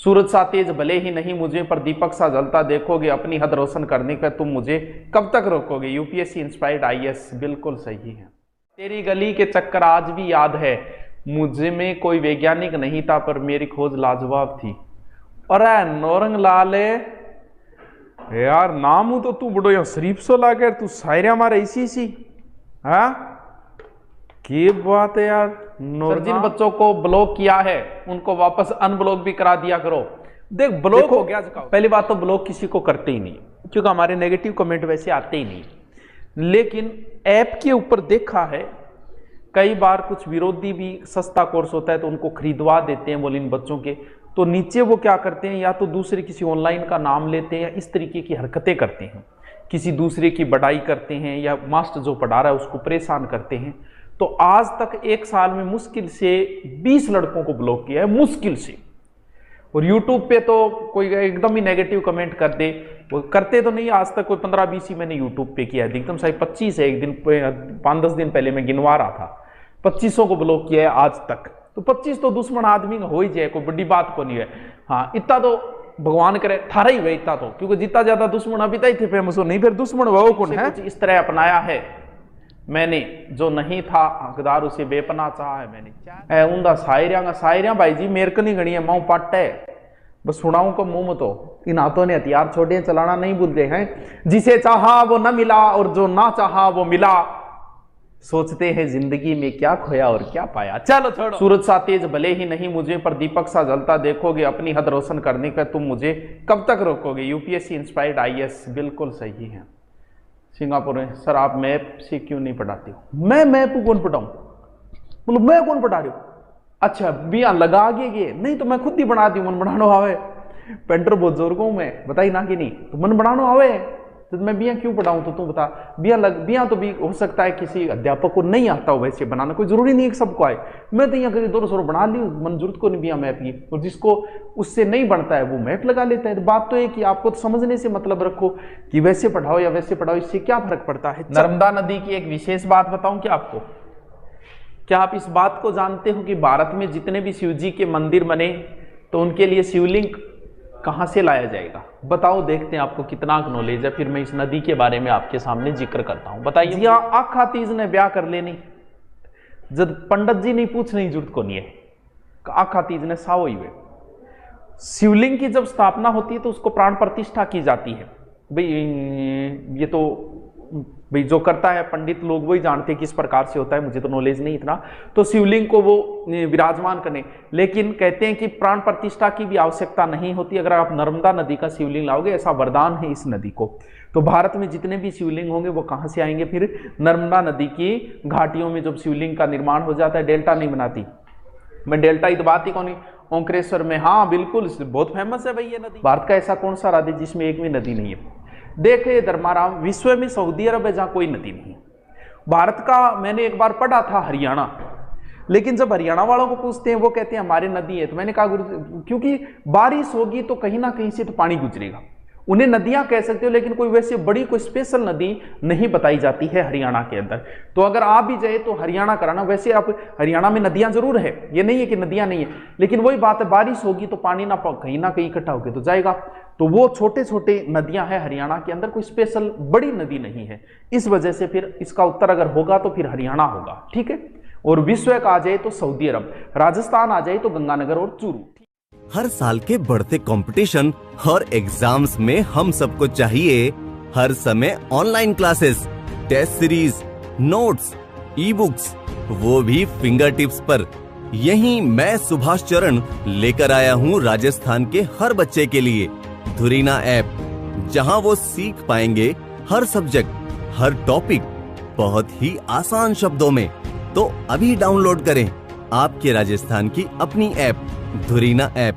सूरज सा तेज भले ही नहीं मुझे, पर दीपक सा जलता देखोगे, अपनी हद रोशन करने का तुम मुझे कब तक रोकोगे। यूपीएससी इंस्पायर्ड आईएएस बिल्कुल सही है। तेरी गली के चक्कर आज भी याद है, मुझे में कोई वैज्ञानिक नहीं था पर मेरी खोज लाजवाब थी। अरे नौरंग लाल यार, नाम तो तू बड़ो या शरीफ सो लागे, तू शायरिया मारे इसी हाँ की बात है यार। जिन बच्चों को ब्लॉक किया है उनको वापस अनब्लॉक भी करा दिया करो। देख ब्लॉक हो गया, पहली बात तो ब्लॉक किसी को करते ही नहीं, क्योंकि हमारे नेगेटिव कमेंट वैसे आते ही नहीं। लेकिन ऐप के ऊपर देखा है कई बार कुछ विरोधी भी सस्ता कोर्स होता है तो उनको खरीदवा देते हैं बोले इन बच्चों के, तो नीचे वो क्या करते हैं, या तो दूसरे किसी ऑनलाइन का नाम लेते हैं या इस तरीके की हरकतें करते हैं, किसी दूसरे की बड़ाई करते हैं या मास्टर जो पढ़ा रहा है उसको परेशान करते हैं। तो आज तक 1 साल में मुश्किल से 20 लड़कों को ब्लॉक किया है, मुश्किल से। और यूट्यूब पे तो कोई एकदम ही नेगेटिव कमेंट कर दे, वो करते तो नहीं, आज तक कोई 15-20 ही मैंने यूट्यूब पे किया है, एकदम सही 25 है। एक दिन 5-10 दिन पहले मैं गिनवा रहा था, 2500 को ब्लॉक किया है आज तक। तो 25 तो दुश्मन आदमी हो ही जाए, कोई बड़ी बात को नहीं है। हाँ इतना तो भगवान करे थारा ही वही इतना तो, क्योंकि जितना ज्यादा दुश्मन अभी तक थे फेमस हो, नहीं फिर दुश्मन वो कौन है। कुछ इस तरह अपनाया है मैंने, जो नहीं था हकदार उसे बेपना चाहा है मैंने। उनका शायरिया भाई जी मेरे को नहीं गणी है, माऊ पट है बस सुनाऊं को मुंह में तो इन हाथों ने हथियार छोड़े चलाना नहीं भूलते हैं। जिसे चाहा वो न मिला और जो ना चाहा वो मिला, सोचते हैं जिंदगी में क्या खोया और क्या पाया। चलो छोड़ो। सूरज सा तेज भले ही नहीं मुझे, पर दीपक सा जलता देखोगे, अपनी हद रोशन करने का तुम मुझे कब तक रोकोगे। यूपीएससी इंस्पायर्ड आईएएस बिल्कुल सही है। सिंगापुर में सर आप मैप से क्यों नहीं पढ़ाते हो। मैं मैप कौन पढ़ाऊं, मतलब मैं कौन पढ़ा रही हूं। अच्छा बिया लगा के नहीं तो मैं खुद ही बना दी, मन बनानो आवे। पेंटर बहुत जोर को मैं बताई ना कि नहीं, तो मन बनानो आवे तो मैं बिया क्यों पढ़ाऊं। तो तू बता, बिया तो भी हो सकता है किसी अध्यापक को नहीं आता हो वैसे बनाना, कोई जरूरी नहीं है कि सबको आए। मैं तो यहाँ कभी 200 बना ली, मन जरूरत को नहीं बिया मैप की, और जिसको उससे नहीं बनता है वो मैप लगा लेता है। तो बात तो है कि आपको तो समझने से मतलब रखो कि वैसे पढ़ाओ या वैसे पढ़ाओ, इससे क्या फर्क पड़ता है। नर्मदा नदी की एक विशेष बात बताऊं क्या आपको, क्या आप इस बात को जानते हो कि भारत में जितने भी शिव जी के मंदिर बने तो उनके लिए शिवलिंग कहां से लाया जाएगा। बताओ, देखते हैं आपको कितना नॉलेज है, फिर मैं इस नदी के बारे में आपके सामने जिक्र करता हूं। बताइए। जी हाँ, आखा तीज ने ब्याह कर लेनी, जब पंडित जी नहीं पूछने की जरूरत को नहीं है, आखा तीज ने सावो ही वे। शिवलिंग की जब स्थापना होती है तो उसको प्राण प्रतिष्ठा की जाती है। भाई ये तो भाई जो करता है पंडित लोग वही जानते हैं किस प्रकार से होता है, मुझे तो नॉलेज नहीं इतना। तो शिवलिंग को वो विराजमान करने, लेकिन कहते हैं कि प्राण प्रतिष्ठा की भी आवश्यकता नहीं होती अगर आप नर्मदा नदी का शिवलिंग लाओगे, ऐसा वरदान है इस नदी को। तो भारत में जितने भी शिवलिंग होंगे वो कहाँ से आएंगे, फिर नर्मदा नदी की घाटियों में जब शिवलिंग का निर्माण हो जाता है। डेल्टा नहीं बनाती, मैं डेल्टा ही तो बात ही कौन, ओंकारेश्वर में, हाँ बिल्कुल बहुत फेमस है भाई ये नदी। भारत का ऐसा कौन सा राज्य जिसमें एक भी नदी नहीं है। देखिए धर्माराम, विश्व में सऊदी अरब है जहां कोई नदी नहीं। भारत का मैंने एक बार पढ़ा था हरियाणा, लेकिन जब हरियाणा वालों को पूछते हैं वो कहते हैं हमारे नदी है। तो मैंने कहा गुरु, क्योंकि बारिश होगी तो कहीं ना कहीं से तो पानी गुजरेगा, उन्हें नदियां कह सकते हो, लेकिन कोई वैसे बड़ी कोई स्पेशल नदी नहीं बताई जाती है हरियाणा के अंदर। तो अगर आप भी जाए तो हरियाणा कराना। वैसे आप हरियाणा में नदियां जरूर है, ये नहीं है कि नदियां नहीं है, लेकिन वही बात है बारिश होगी तो पानी ना कहीं इकट्ठा होकर तो जाएगा। तो वो छोटे छोटे नदियां हैं हरियाणा के अंदर, कोई स्पेशल बड़ी नदी नहीं है। इस वजह से फिर इसका उत्तर अगर होगा तो फिर हरियाणा होगा, ठीक है। और विश्व का आ जाए तो सऊदी अरब, राजस्थान आ जाए तो गंगानगर और चूरू। हर साल के बढ़ते कंपटीशन और एग्जाम्स में हम सबको चाहिए हर समय online classes, test series, notes, e books, वो भी फिंगर टिप्स पर। यहीं मैं सुभाष चरण लेकर आया हूँ राजस्थान के हर बच्चे के लिए धुरीना ऐप, जहां वो सीख पाएंगे हर सब्जेक्ट, हर टॉपिक बहुत ही आसान शब्दों में। तो अभी डाउनलोड करें आपके राजस्थान की अपनी ऐप धुरीना ऐप।